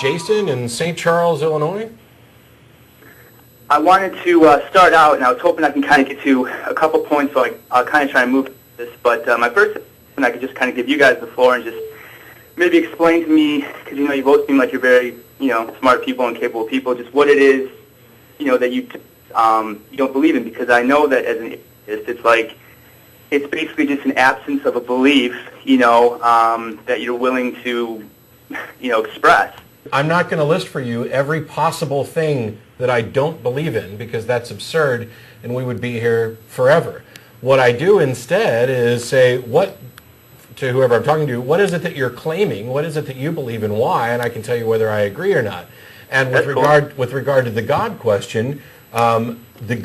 Jason in St. Charles, Illinois. I wanted to start out, and I was hoping I can kind of get to a couple points, so I'll kind of try and move this. But my first, and I could just kind of give you guys the floor and just maybe explain to me, because you both seem like you're very smart people and capable people, just what it is that you don't believe in. Because I know that as an atheist, it's basically just an absence of a belief, that you're willing to express. I'm not going to list for you every possible thing that I don't believe in, because that's absurd and we would be here forever. What I do instead is say, to whoever I'm talking to, what is it that you're claiming? What is it that you believe in? Why? And I can tell you whether I agree or not. And with regard to the God question, the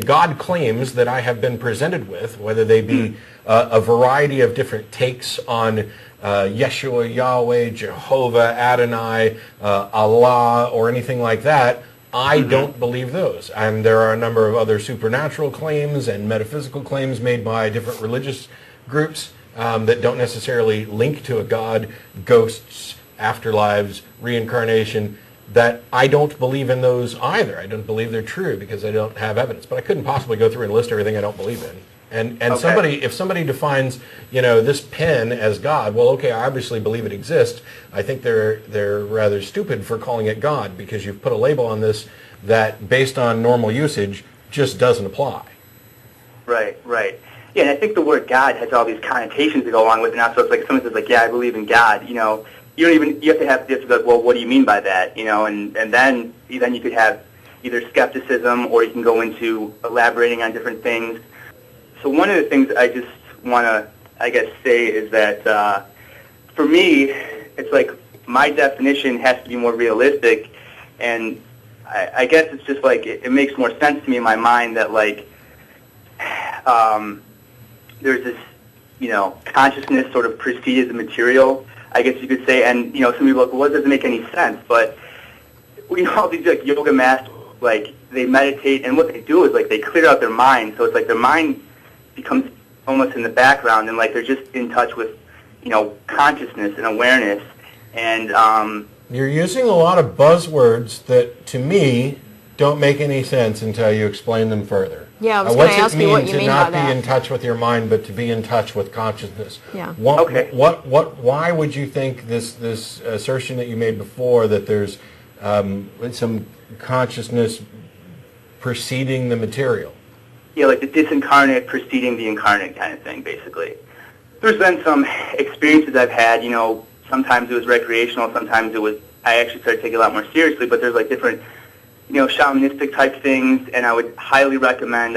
God claims that I have been presented with, whether they be a variety of different takes on Yeshua, Yahweh, Jehovah, Adonai, Allah, or anything like that, I don't believe those. And there are a number of other supernatural claims and metaphysical claims made by different religious groups that don't necessarily link to a God, ghosts, afterlives, reincarnation, that I don't believe in those either. I don't believe they're true because I don't have evidence. But I couldn't possibly go through and list everything I don't believe in. And okay. If somebody defines, this pen as God, well, okay, I obviously believe it exists. I think they're rather stupid for calling it God, because you've put a label on this that, based on normal usage, just doesn't apply. Right. Yeah, and I think the word God has all these connotations that go along with it now. So it's like someone says, yeah, I believe in God. You have to have this, well, what do you mean by that? And then you could have either skepticism, or you can go into elaborating on different things. So one of the things I just want to, say is that for me, it's like my definition has to be more realistic, and I guess it's just like it makes more sense to me in my mind that there's this, consciousness sort of preceded the material, I guess you could say, and some people are like, well, it doesn't make any sense, but all these yoga masters, they meditate, and what they do is they clear out their mind, so it's like their mind becomes almost in the background, and they're just in touch with consciousness and awareness. And you're using a lot of buzzwords that to me don't make any sense until you explain them further. Yeah, I was going to ask you what you mean by that. What's it mean to not be in touch with your mind, but to be in touch with consciousness? Yeah. Why would you think this assertion that you made before, that there's some consciousness preceding the material? Yeah, like the disincarnate preceding the incarnate kind of thing, basically. There's been some experiences I've had, sometimes it was recreational, sometimes I actually started taking it a lot more seriously, but there's different, shamanistic type things, and I would highly recommend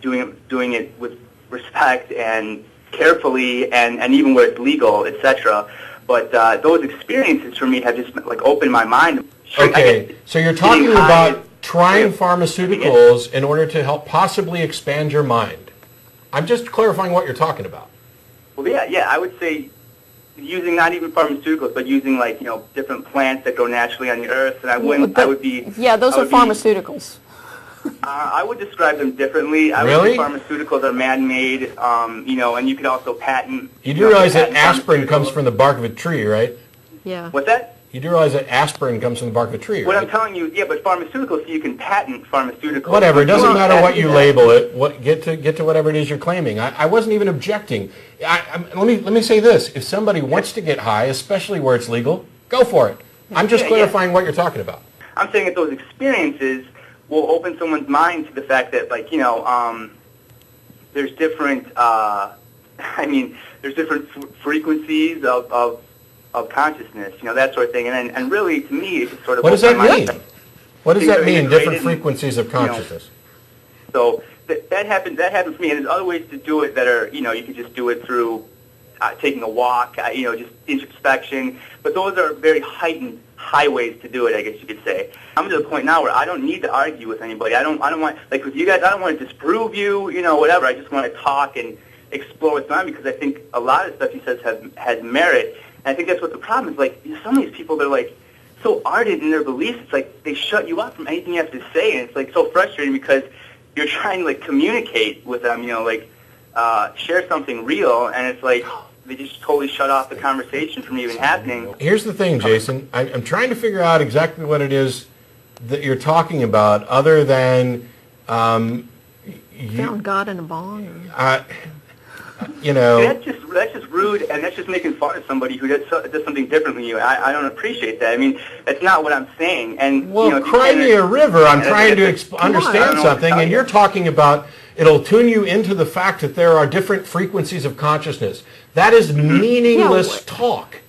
doing it with respect and carefully, and even where it's legal, etc. But those experiences for me have just opened my mind. Okay, so you're talking about trying pharmaceuticals in order to help possibly expand your mind. I'm just clarifying what you're talking about. Well, yeah, I would say using not even pharmaceuticals, but using different plants that grow naturally on the earth. And those are pharmaceuticals. I would describe them differently. I would say pharmaceuticals are man-made, and you could also patent. You do realize that aspirin comes from the bark of a tree, right? Yeah. What's that? You do realize that aspirin comes from the bark of a tree, right? What I'm telling you, yeah, but pharmaceuticals, you can patent pharmaceuticals. Whatever, it doesn't matter what you label it. Get to whatever it is you're claiming. I wasn't even objecting. Let me say this: if somebody wants to get high, especially where it's legal, go for it. I'm just clarifying what you're talking about. I'm saying that those experiences will open someone's mind to the fact that, there's different. There's different frequencies of consciousness, that sort of thing, and really, to me, it's just sort of. What does that mean? What does that mean? Different frequencies of consciousness. So that happens. That happens to me, and there's other ways to do it that are, you could just do it through taking a walk, just introspection. But those are very heightened, high ways to do it, I guess you could say. I'm to the point now where I don't need to argue with anybody. I don't want, with you guys, I don't want to disprove you, whatever. I just want to talk and explore what's on, because I think a lot of the stuff he says has merit. And I think that's what the problem is. Some of these people, they're so ardent in their beliefs, it's they shut you up from anything you have to say, and it's so frustrating because you're trying to communicate with them, share something real, and it's they just totally shut off the conversation from even happening. Here's the thing, Jason. I'm trying to figure out exactly what it is that you're talking about, other than Found God in a bong? you know. That's just rude, and that's just making fun of somebody who does something different than you. I don't appreciate that. I mean, that's not what I'm saying. And well, you know, cry me a river. I'm trying to understand something, and you're talking about it'll tune you into the fact that there are different frequencies of consciousness. That is meaningless talk.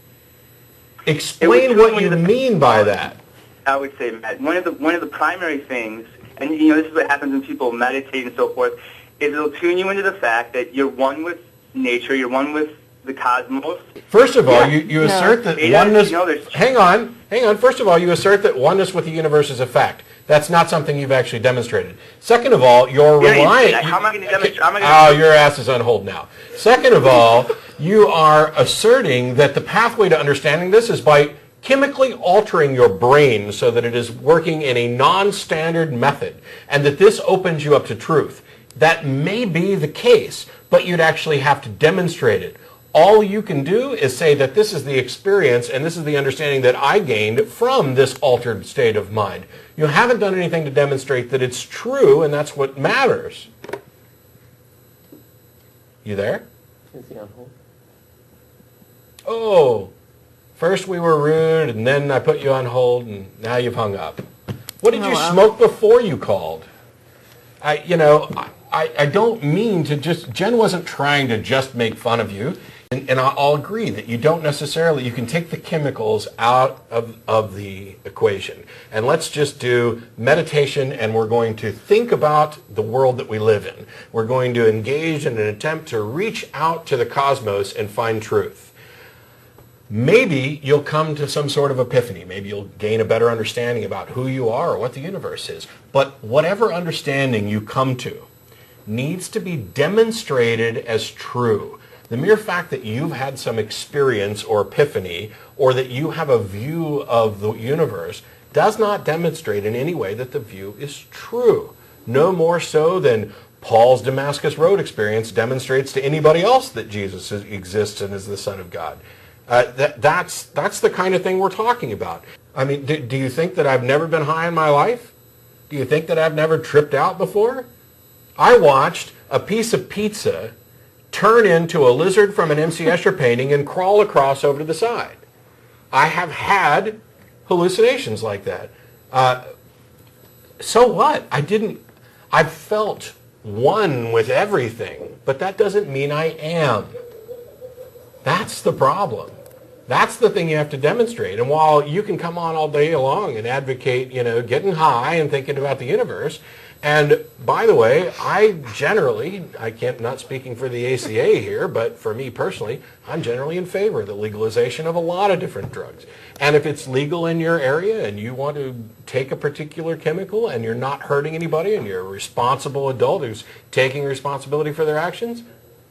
Explain what you mean by that. I would say, Matt, one of the primary things, and you know, this is what happens when people meditate and so forth, is it'll tune you into the fact that you're one with nature, you're one with the cosmos. First of all, you assert that oneness... Hang on. First of all, you assert that oneness with the universe is a fact. That's not something you've actually demonstrated. Second of all, you're reliant... How am I going to demonstrate? Oh, your ass is on hold now. Second of all, you are asserting that the pathway to understanding this is by chemically altering your brain so that it is working in a non-standard method, and that this opens you up to truth. That may be the case, but you'd actually have to demonstrate it. All you can do is say that this is the experience and this is the understanding that I gained from this altered state of mind. You haven't done anything to demonstrate that it's true, and that's what matters. You there? Is he on hold? Oh, first we were rude, and then I put you on hold, and now you've hung up. What did you smoke before you called? I don't mean to just... Jen wasn't trying to just make fun of you. And I'll agree that you don't necessarily... You can take the chemicals out of the equation. And let's just do meditation, and we're going to think about the world that we live in. We're going to engage in an attempt to reach out to the cosmos and find truth. Maybe you'll come to some sort of epiphany. Maybe you'll gain a better understanding about who you are or what the universe is. But whatever understanding you come to needs to be demonstrated as true. The mere fact that you've had some experience or epiphany, or that you have a view of the universe, does not demonstrate in any way that the view is true. No more so than Paul's Damascus Road experience demonstrates to anybody else that Jesus exists and is the Son of God. That's the kind of thing we're talking about. I mean, do you think that I've never been high in my life? Do you think that I've never tripped out before? I watched a piece of pizza turn into a lizard from an M.C. Escher painting and crawl across over to the side. I have had hallucinations like that. So what? I felt one with everything, but that doesn't mean I am. That's the problem. That's the thing you have to demonstrate. And while you can come on all day long and advocate, getting high and thinking about the universe, and by the way, not speaking for the ACA here, but for me personally, I'm generally in favor of the legalization of a lot of different drugs. And if it's legal in your area and you want to take a particular chemical and you're not hurting anybody and you're a responsible adult who's taking responsibility for their actions,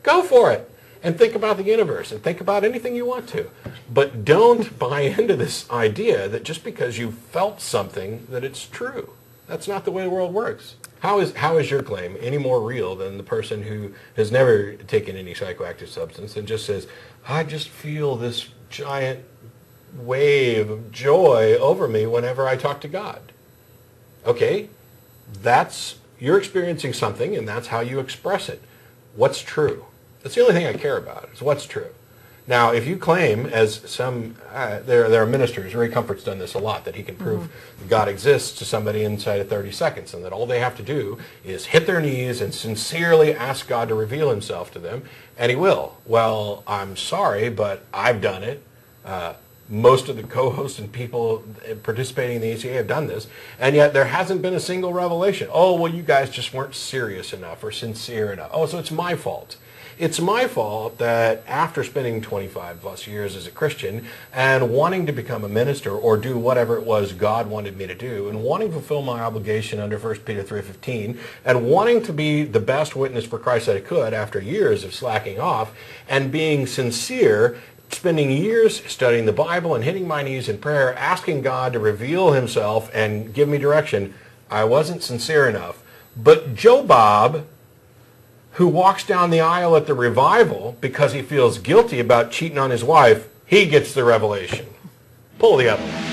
go for it. And think about the universe and think about anything you want to. But don't buy into this idea that just because you felt something that it's true. That's not the way the world works. How is your claim any more real than the person who has never taken any psychoactive substance and just says, I just feel this giant wave of joy over me whenever I talk to God? Okay, you're experiencing something, and that's how you express it. What's true? That's the only thing I care about, is what's true. Now, if you claim, as some, there are ministers, Ray Comfort's done this a lot, that he can prove that God exists to somebody inside of 30 seconds, and that all they have to do is hit their knees and sincerely ask God to reveal himself to them, and he will. Well, I'm sorry, but I've done it. Most of the co-hosts and people participating in the ACA have done this, and yet there hasn't been a single revelation. Oh, well, you guys just weren't serious enough or sincere enough. Oh, so it's my fault. It's my fault that after spending 25 plus years as a Christian and wanting to become a minister or do whatever it was God wanted me to do, and wanting to fulfill my obligation under 1 Peter 3:15, and wanting to be the best witness for Christ that I could after years of slacking off, and being sincere, spending years studying the Bible and hitting my knees in prayer, asking God to reveal himself and give me direction, I wasn't sincere enough. But Joe Bob who walks down the aisle at the revival because he feels guilty about cheating on his wife, he gets the revelation. Pull the other one.